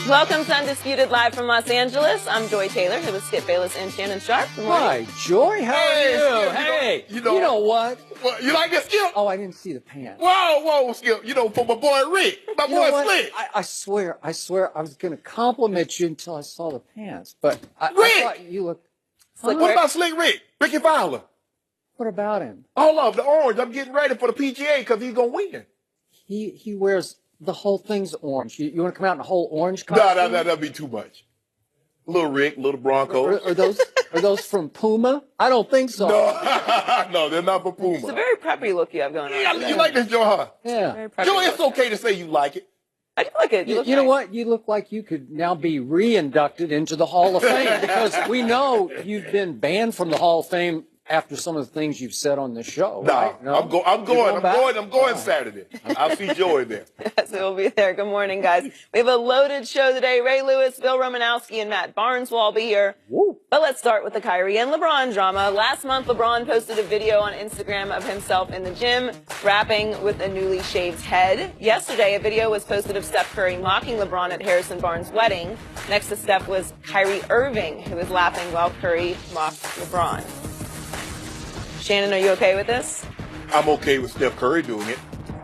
Welcome to Undisputed Live from Los Angeles. I'm Joy Taylor, here with Skip Bayless and Shannon Sharp. Good morning. Hi, Joy. How are you? Skip, Hey, you know what? Well, you like this, Skip? Oh, I didn't see the pants. Whoa, Skip. You know, for my boy Rick, my boy Slick. I swear, I was going to compliment you until I saw the pants. But I thought you looked fine. What about Slick Rick? Ricky Fowler. What about him? Hold up, the orange. I'm getting ready for the PGA because he's going to win. He wears the whole thing's orange. You want to come out in a whole orange costume? No, that'd be too much. Little Rick, little Broncos. Are those from Puma? I don't think so. No, they're not for Puma. It's a very preppy look you have going on. Yeah, you like this, Joe, huh? Yeah. Joe, it's okay to say you like it. I do like it. You know what? You look like you could now be re-inducted into the Hall of Fame because we know you've been banned from the Hall of Fame after some of the things you've said on the show. Right? No, I'm going Saturday. I'll see Joey there. Yes, we'll be there. Good morning, guys. We have a loaded show today. Ray Lewis, Bill Romanowski, and Matt Barnes will all be here. Woo. But let's start with the Kyrie and LeBron drama. Last month, LeBron posted a video on Instagram of himself in the gym, rapping with a newly shaved head. Yesterday, a video was posted of Steph Curry mocking LeBron at Harrison Barnes' wedding. Next to Steph was Kyrie Irving, who was laughing while Curry mocked LeBron. Shannon, are you okay with this? I'm okay with Steph Curry doing it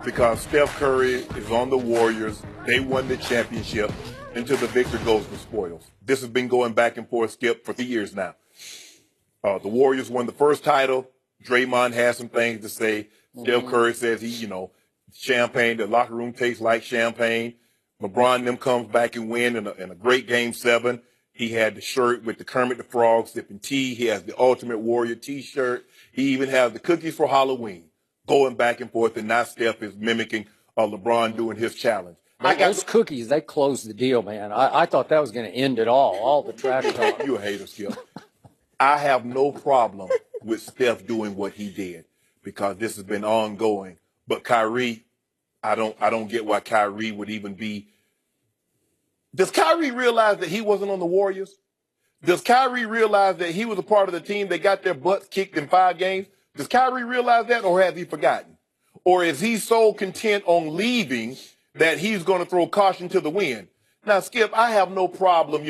because Steph Curry is on the Warriors. They won the championship. Until the victor goes the spoils. This has been going back and forth, Skip, for 3 years now. The Warriors won the first title. Draymond has some things to say. Steph Curry says champagne, the locker room tastes like champagne. LeBron and them comes back and win in a great Game 7. He had the shirt with the Kermit the Frog sipping tea. He has the Ultimate Warrior T-shirt. He even has the cookies for Halloween, going back and forth, and now Steph is mimicking LeBron doing his challenge. Those cookies, they closed the deal, man. I thought that was going to end it all the trash talk. You a hater, Skip. I have no problem with Steph doing what he did because this has been ongoing. But Kyrie, I don't get why Kyrie would even be. Does Kyrie realize that he wasn't on the Warriors? Does Kyrie realize that he was a part of the team that got their butts kicked in 5 games? Does Kyrie realize that, or has he forgotten? Or is he so content on leaving that he's going to throw caution to the wind? Now, Skip, I have no problem.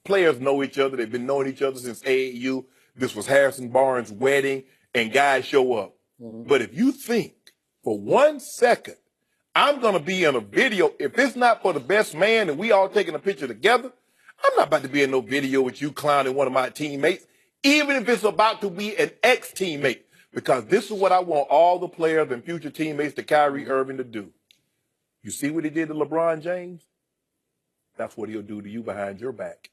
Players know each other. They've been knowing each other since AAU. This was Harrison Barnes' wedding, and guys show up. But if you think for 1 second I'm going to be in a video, if it's not for the best man and we all taking a picture together, I'm not about to be in no video with you clowning one of my teammates, even if it's about to be an ex-teammate, because this is what I want all the players and future teammates to Kyrie Irving to do. You see what he did to LeBron James? That's what he'll do to you behind your back.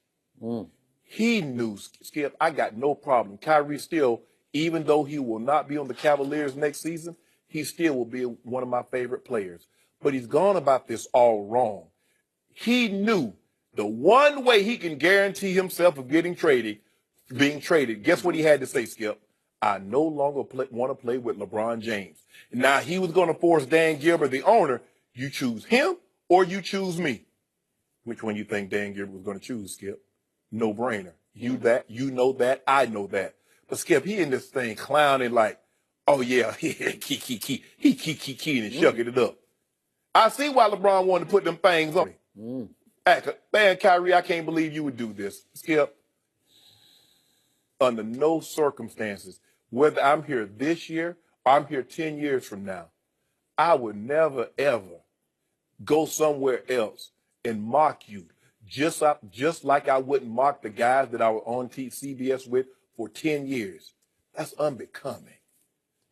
He knew, Skip, I got no problem. Kyrie still, even though he will not be on the Cavaliers next season, he still will be one of my favorite players. But he's gone about this all wrong. He knew the one way he can guarantee himself of being traded, guess what he had to say, Skip? I no longer want to play with LeBron James. Now, he was going to force Dan Gilbert, the owner, you choose him or you choose me. Which one you think Dan Gilbert was going to choose, Skip? No brainer. You know that, I know that. But Skip, he in this thing clowning like, oh yeah, he and shucking it up. I see why LeBron wanted to put them things on him. Man, Kyrie, I can't believe you would do this. Skip, under no circumstances, whether I'm here this year or I'm here 10 years from now, I would never, ever go somewhere else and mock you, just like I wouldn't mock the guys that I was on CBS with for 10 years. That's unbecoming.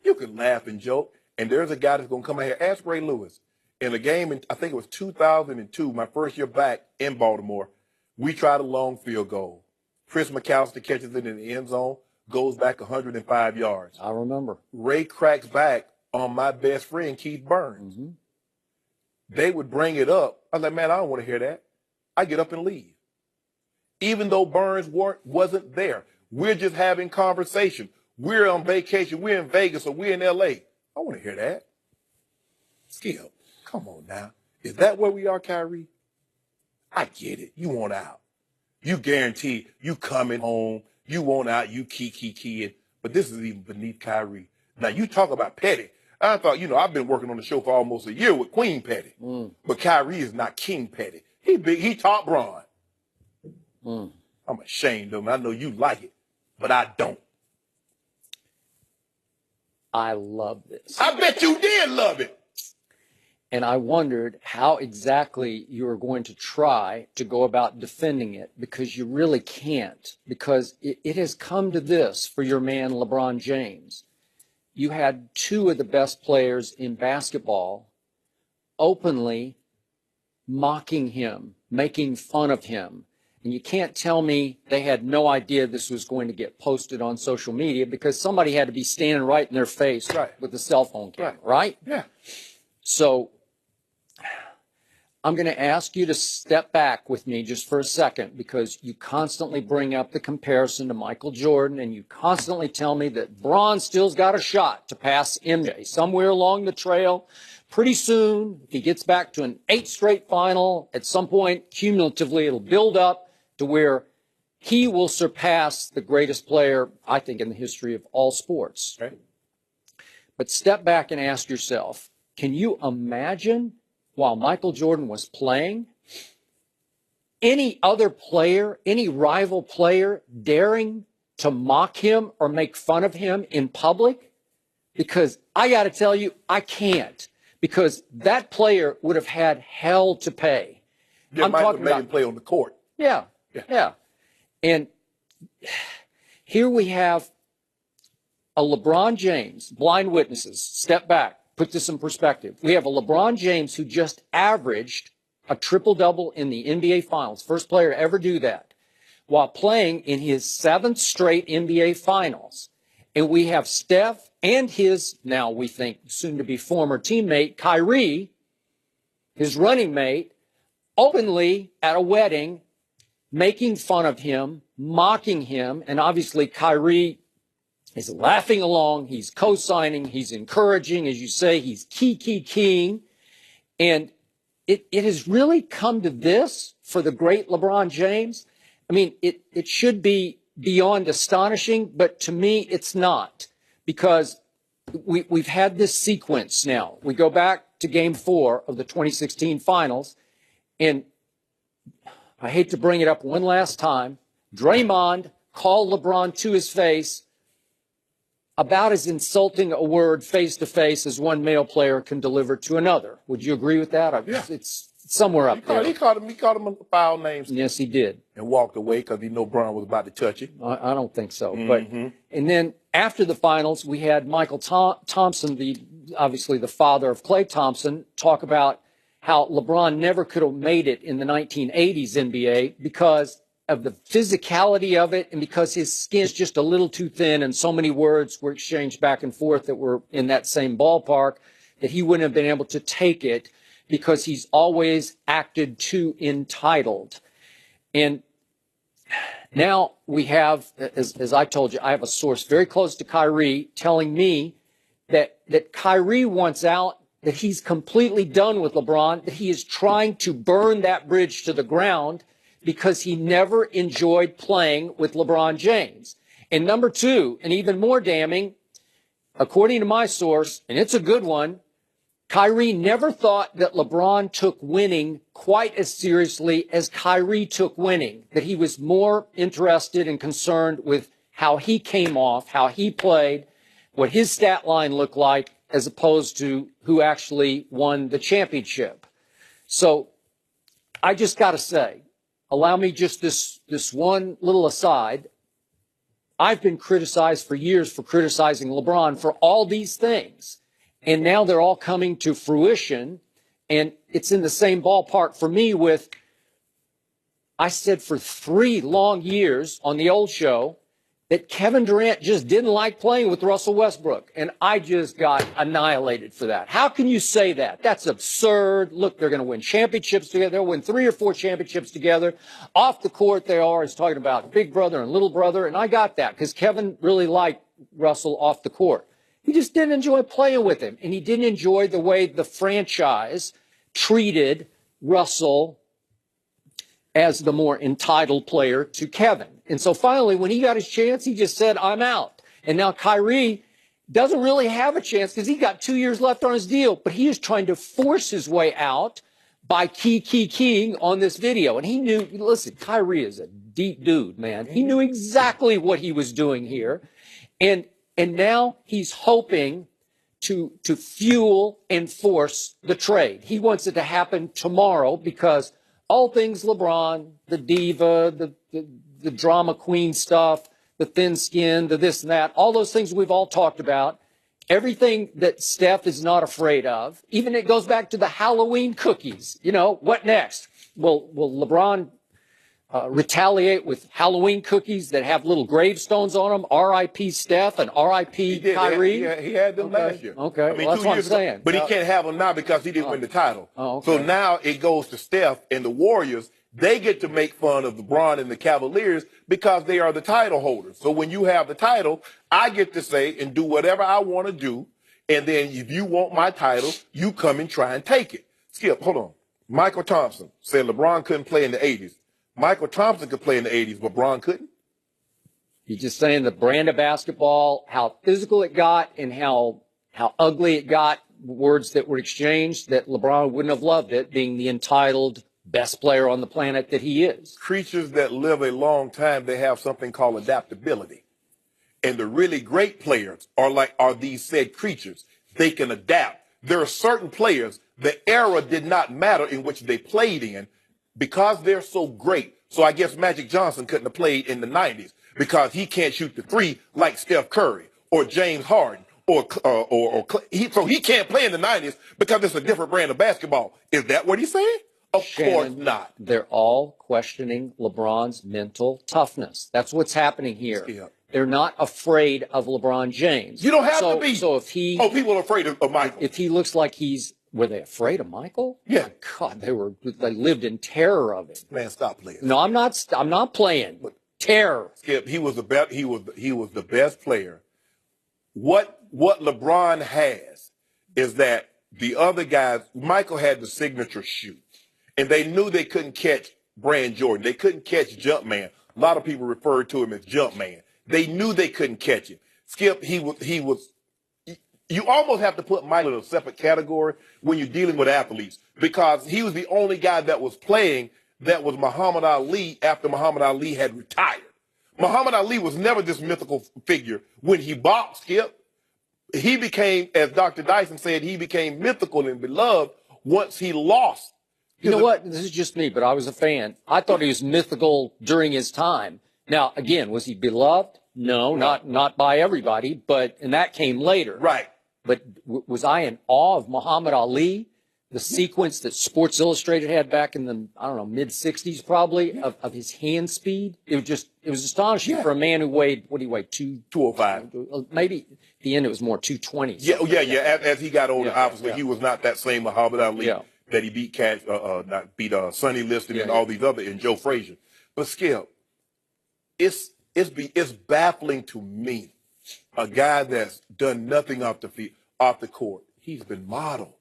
You can laugh and joke, and there's a guy that's going to come out here. Ask Ray Lewis. In a game, I think it was 2002, my first year back in Baltimore, we tried a long field goal. Chris McAllister catches it in the end zone, goes back 105 yards. I remember. Ray cracks back on my best friend, Keith Burns. They would bring it up. I was like, man, I don't want to hear that. I get up and leave. Even though Burns wasn't there. We're just having conversation. We're on vacation. We're in Vegas or we're in L.A. I want to hear that. Skip. Come on now. Is that where we are, Kyrie? I get it. You want out. You guarantee you coming home. You want out. You kid. But this is even beneath Kyrie. Now, you talk about petty. I thought, I've been working on the show for almost a year with Queen Petty. But Kyrie is not King Petty. He big. He top Bron. I'm ashamed of him. I know you like it, but I don't. I love this. I bet you did love it. And I wondered how exactly you were going to try to go about defending it, because you really can't, because it has come to this for your man LeBron James. You had two of the best players in basketball openly mocking him, making fun of him. And you can't tell me they had no idea this was going to get posted on social media, because somebody had to be standing right in their face with the cell phone camera, right? Yeah. So I'm going to ask you to step back with me just for a second, because you constantly bring up the comparison to Michael Jordan, and you constantly tell me that Bron still's got a shot to pass MJ somewhere along the trail. Pretty soon, if he gets back to an 8 straight final, at some point, cumulatively, it'll build up to where he will surpass the greatest player, I think, in the history of all sports. Okay. But step back and ask yourself, can you imagine, while Michael Jordan was playing, any other player, any rival player daring to mock him or make fun of him in public? Because I got to tell you, I can't. Because that player would have had hell to pay. Yeah, I'm Michael talking made about him play on the court. Yeah. And here we have a LeBron James, blind witnesses, step back, put this in perspective. We have a LeBron James who just averaged a triple-double in the NBA Finals, first player to ever do that, while playing in his 7th straight NBA Finals. And we have Steph and his, now we think, soon-to-be former teammate, Kyrie, his running mate, openly at a wedding, making fun of him, mocking him, and obviously Kyrie is laughing along, he's co-signing, he's encouraging, as you say, he's keying. And it has really come to this for the great LeBron James. I mean, it should be beyond astonishing, but to me, it's not, because we've had this sequence now. We go back to Game 4 of the 2016 Finals, and I hate to bring it up one last time, Draymond called LeBron to his face about as insulting a word face-to-face as one male player can deliver to another. Would you agree with that? Yeah. It's somewhere up there. He called him foul names. Yes, he did. And walked away because he knew Bron was about to touch it. I don't think so. Mm-hmm. And then after the finals, we had Michael Thompson, obviously the father of Klay Thompson, talk about how LeBron never could have made it in the 1980s NBA because of the physicality of it and because his skin is just a little too thin and so many words were exchanged back and forth that were in that same ballpark that he wouldn't have been able to take it because he's always acted too entitled. And now we have, as I told you, I have a source very close to Kyrie telling me that Kyrie wants out, that he's completely done with LeBron, that he is trying to burn that bridge to the ground because he never enjoyed playing with LeBron James. And number two, and even more damning, according to my source, and it's a good one, Kyrie never thought that LeBron took winning quite as seriously as Kyrie took winning, that he was more interested and concerned with how he came off, how he played, what his stat line looked like, as opposed to who actually won the championship. So I just got to say, allow me just this one little aside. I've been criticized for years for criticizing LeBron for all these things. And now they're all coming to fruition. And it's in the same ballpark for me with, I said for 3 long years on the old show that Kevin Durant just didn't like playing with Russell Westbrook. And I just got annihilated for that. How can you say that? That's absurd. Look, they're going to win championships together. They'll win 3 or 4 championships together. Off the court, they are is talking about big brother and little brother. And I got that because Kevin really liked Russell off the court. He just didn't enjoy playing with him. And he didn't enjoy the way the franchise treated Russell as the more entitled player to Kevin. And so finally, when he got his chance, he just said, I'm out. And now Kyrie doesn't really have a chance because he got 2 years left on his deal, but he is trying to force his way out by keying on this video. And he knew, listen, Kyrie is a deep dude, man. He knew exactly what he was doing here. And now he's hoping to fuel and force the trade. He wants it to happen tomorrow because all things LeBron, the diva, the drama queen stuff, the thin skin, the this and that, all those things we've all talked about, everything that Steph is not afraid of, even it goes back to the Halloween cookies. You know, what next? Will LeBron retaliate with Halloween cookies that have little gravestones on them? R.I.P. Steph and R.I.P. Kyrie? He had them last year. Okay, I mean, well, that's what I'm saying. Ago, but he can't have them now because he didn't win the title. Oh, okay. So now it goes to Steph and the Warriors. They get to make fun of LeBron and the Cavaliers because they are the title holders. So when you have the title, I get to say and do whatever I want to do. And then if you want my title, you come and try and take it. Skip, hold on. Michael Thompson said LeBron couldn't play in the 80s. Michael Thompson could play in the 80s, but LeBron couldn't? You're just saying the brand of basketball, how physical it got and how ugly it got, words that were exchanged, that LeBron wouldn't have loved it, being the entitled best player on the planet that he is. Creatures that live a long time, they have something called adaptability. And the really great players are these said creatures. They can adapt. There are certain players, the era did not matter in which they played in because they're so great. So I guess Magic Johnson couldn't have played in the 90s because he can't shoot the three like Steph Curry or James Harden so he can't play in the 90s because it's a different brand of basketball. Is that what he's saying? Of course not. They're all questioning LeBron's mental toughness. That's what's happening here. Yeah. They're not afraid of Lebron James. You don't have to be. So if he... Oh, people are afraid of Michael. If he looks like he's... Were they afraid of Michael? Yeah. My God, they lived in terror of him. Man, stop playing. No, I'm not playing. But terror. Skip, he was the best player. What LeBron has is that the other guys, Michael had the signature shoot. And they knew they couldn't catch Brand Jordan. They couldn't catch Jumpman. A lot of people referred to him as Jumpman. They knew they couldn't catch him. Skip, you almost have to put Michael in a separate category when you're dealing with athletes because he was the only guy that was playing that was Muhammad Ali after Muhammad Ali had retired. Muhammad Ali was never this mythical figure. When he boxed, Skip, he became, as Dr. Dyson said, he became mythical and beloved once he lost. You know what? This is just me, but I was a fan. I thought he was mythical during his time. Now, again, was he beloved? No, not by everybody, and that came later. Right. But was I in awe of Muhammad Ali? The sequence that Sports Illustrated had back in the, I don't know, mid-'60s probably, of his hand speed. It was astonishing for a man who weighed, what did he weigh, 205. Maybe at the end it was more 220. Yeah. As he got older, obviously he was not that same Muhammad Ali that he beat Sonny Liston and all these other, and Joe Frazier. But Skip, it's baffling to me, a guy that's done nothing off the court. He's been modeled.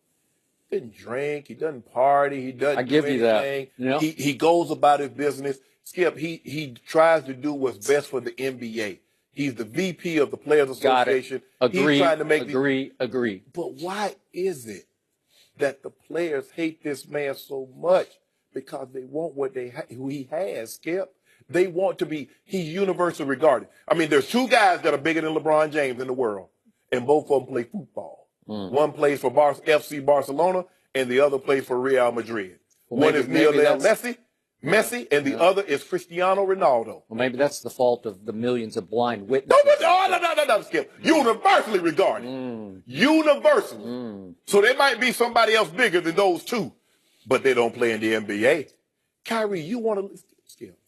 He doesn't drink. He doesn't party. He doesn't. I give you that. Yeah. He goes about his business. Skip, he tries to do what's best for the NBA. He's the VP of the Players Association. Agree. He's trying to make agree. But why is it that the players hate this man so much? Because they want who he has, Skip. They want to be, he's universally regarded. I mean, there's two guys that are bigger than LeBron James in the world, and both of them play football. One plays for FC Barcelona, and the other plays for Real Madrid. One is Lionel Messi, and the other is Cristiano Ronaldo. Well, maybe that's the fault of the millions of blind witnesses. No, Skip. Universally regarded. Universally. So there might be somebody else bigger than those two, but they don't play in the NBA. Kyrie, you want to, Skip,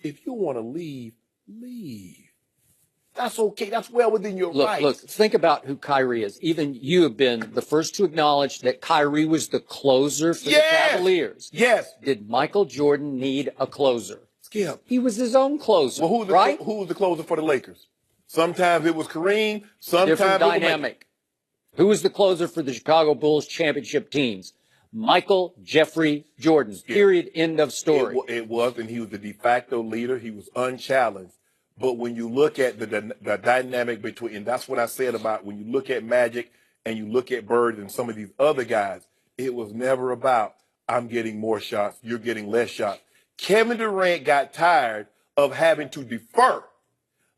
if you want to leave, leave. That's okay. That's well within your rights. Look, think about who Kyrie is. Even you have been the first to acknowledge that Kyrie was the closer for the Cavaliers. Yes. Did Michael Jordan need a closer? Skip. He was his own closer. Well, who was the closer for the Lakers? Sometimes it was Kareem. Sometimes different it was dynamic. Who was the closer for the Chicago Bulls championship teams? Michael Jeffrey Jordan. Skip. Period. End of story. It was, and he was the de facto leader. He was unchallenged. But when you look at the dynamic between, and that's what I said about when you look at Magic and you look at Bird and some of these other guys, it was never about I'm getting more shots. You're getting less shots. Kevin Durant got tired of having to defer.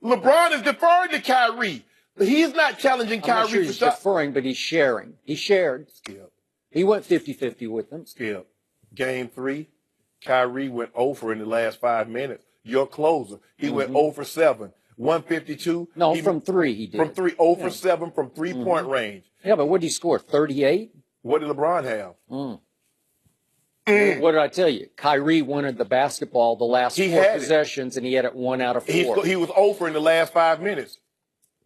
LeBron is deferring to Kyrie. He's not challenging Kyrie I'm not sure for he's shots. deferring, but he's sharing. He shared. Skip. He went 50-50 with them. Skip. Game 3, Kyrie went over in the last 5 minutes. Your closer. He went over 7. 152. No, from 3 he did. From 3, over 7 from 3-point range. Yeah, but what did he score? 38? What did LeBron have? What did I tell you? Kyrie wanted the basketball the last 4 possessions, and he had it 1 out of 4. He was over in the last 5 minutes.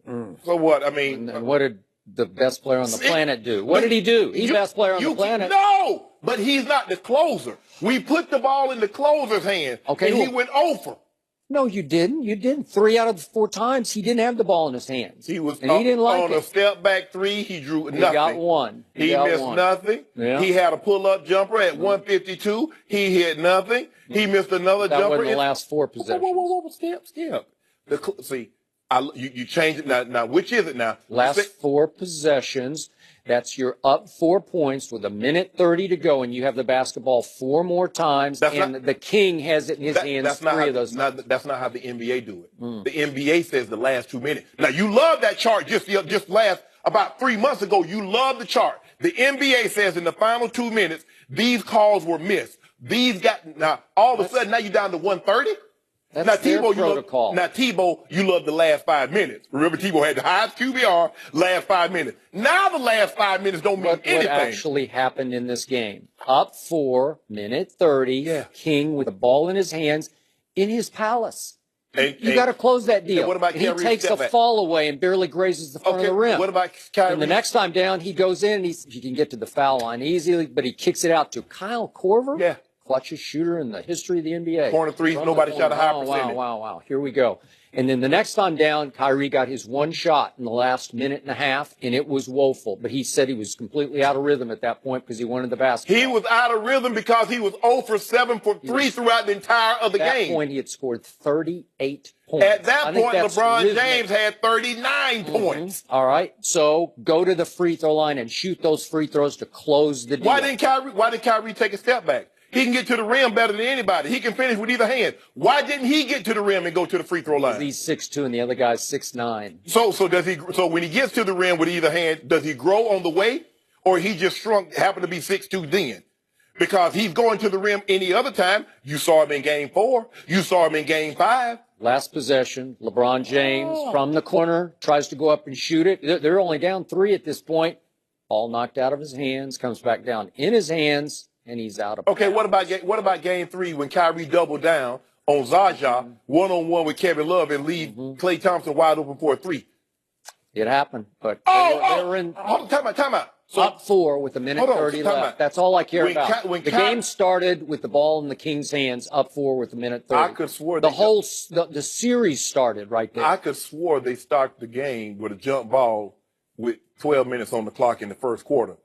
So what? I mean, and what did the best player on the planet do? What did he do? He's the best player on the planet. No, but he's not the closer. We put the ball in the closer's hand, and he went over. No, you didn't. You didn't. 3 out of the 4 times he didn't have the ball in his hands. He was and he didn't like on it. A step back 3. He drew nothing. He got 1. He missed nothing. Yeah. He had a pull up jumper at 152. He hit nothing. He missed another jumper. That was the last 4 possessions. Whoa. Skip. See, you changed it now. Which is it now? Last 4 possessions. That's you're up 4 points with 1:30 to go, and you have the basketball 4 more times, the king has it in his hands 3 of those. That's not how the NBA do it. The NBA says the last 2 minutes. Now, you love that chart just last about 3 months ago. You love the chart. The NBA says in the final 2 minutes, these calls were missed. Now, all of a sudden, now you're down to 1:30? That's now, their protocol. Tebow, you love the last 5 minutes. Remember, Tebow had the highest QBR last 5 minutes. Now the last 5 minutes don't mean anything. What actually happened in this game? Up 4, 1:30, King with the ball in his hands in his palace. You got to close that deal. What about Kyrie? He takes a fall away and barely grazes the front of the rim. What about Kyrie? And the next time down, he goes in and he can get to the foul line easily, but he kicks it out to Kyle Korver. Yeah. Clutchest shooter in the history of the NBA. Corner threes, nobody shot a high percentage. Wow. Here we go. And then the next time down, Kyrie got his 1 shot in the last minute and a half, and it was woeful. But he said he was completely out of rhythm at that point because he wanted the basketball. He was out of rhythm because he was 0 for 7 for 3 throughout the entire of the game. At that point, he had scored 38 points. At that point, LeBron James had 39 points. All right. So go to the free throw line and shoot those free throws to close the deal. Why did Kyrie take a step back? He can get to the rim better than anybody. He can finish with either hand. Why didn't he get to the rim and go to the free throw line? He's 6'2", and the other guy's 6'9". So does he? So when he gets to the rim with either hand, does he grow on the way, or he just shrunk, happened to be 6'2" then? Because he's going to the rim any other time. You saw him in Game 4. You saw him in Game 5. Last possession, LeBron James from the corner tries to go up and shoot it. They're only down 3 at this point. Ball knocked out of his hands, comes back down in his hands. And he's out of bounds. Okay, what about Game 3 when Kyrie doubled down on Zaza, one-on-one with Kevin Love and leave Klay Thompson wide open for a 3? It happened, but they were in time out. So, up 4 with 1:30 left. That's all I care about. The game started with the ball in the Kings' hands, up 4 with 1:30. I could swear the series started right there. I could swear they started the game with a jump ball with 12 minutes on the clock in the first quarter.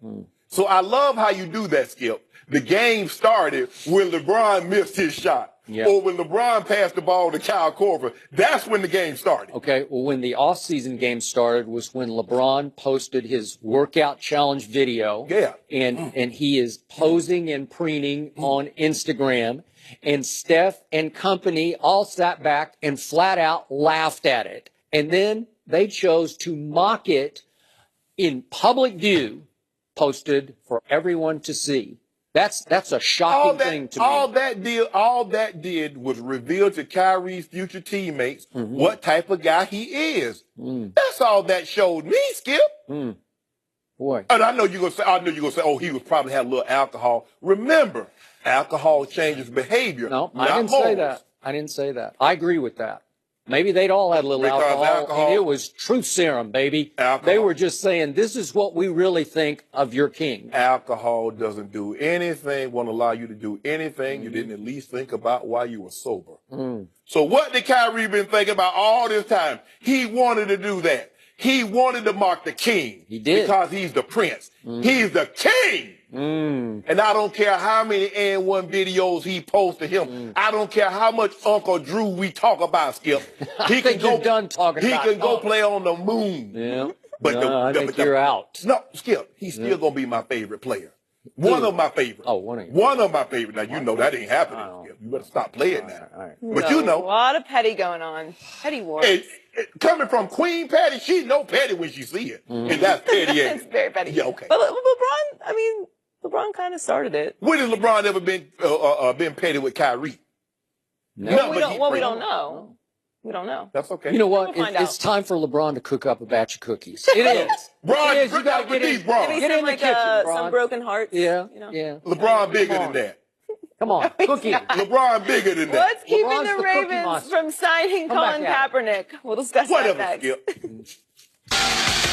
So I love how you do that, Skip. The game started when LeBron missed his shot. Or when LeBron passed the ball to Kyle Korver. That's when the game started. Okay, well, when the off-season game started was when LeBron posted his workout challenge video. And he is posing and preening on Instagram. And Steph and company all sat back and flat out laughed at it. And then they chose to mock it in public view, posted for everyone to see. That's a shocking thing to me. All that did was reveal to Kyrie's future teammates what type of guy he is. That's all that showed me, Skip. Boy. And I know you're gonna say, oh, he was probably had a little alcohol. Remember, alcohol changes behavior. No, I didn't say that. I didn't say that. I agree with that. Maybe they'd all had a little alcohol, and it was truth serum, baby. They were just saying, this is what we really think of your king. Alcohol doesn't do anything, won't allow you to do anything you didn't at least think about while you were sober. So what did Kyrie been thinking about all this time? He wanted to do that. He wanted to mark the king. He did. Because he's the prince. He's the king. And I don't care how many and1 videos he posted him. I don't care how much Uncle Drew we talk about, Skip. He can go done talking he about can go play on the moon. Yeah. But I think you're out. No, Skip, he's still gonna be my favorite player. One of my favorites. Oh, one of you. One of my favorites. Now, you know that ain't happening. You better stop playing now. All right. But So, you know. a lot of petty going on. Petty war. Coming from Queen Patty, she know petty when she see it. And that's petty. It's very petty. Yeah, okay. But LeBron, I mean, LeBron kind of started it. When has LeBron ever been petty with Kyrie? No, we don't know. We don't know. That's okay. You know what? We'll find It's time for LeBron to cook up a batch of cookies. It is. Bron, It is. You got to get these, in. Bron. Maybe Get some, in the like, kitchen, Bron. some broken hearts. Yeah, you know? yeah. LeBron bigger than that. Come on, cookie. LeBron bigger than that. What's keeping LeBron's the the Cookie Ravens Monster. from signing Come back Colin at it. Kaepernick? We'll discuss Whatever, that next. Skip.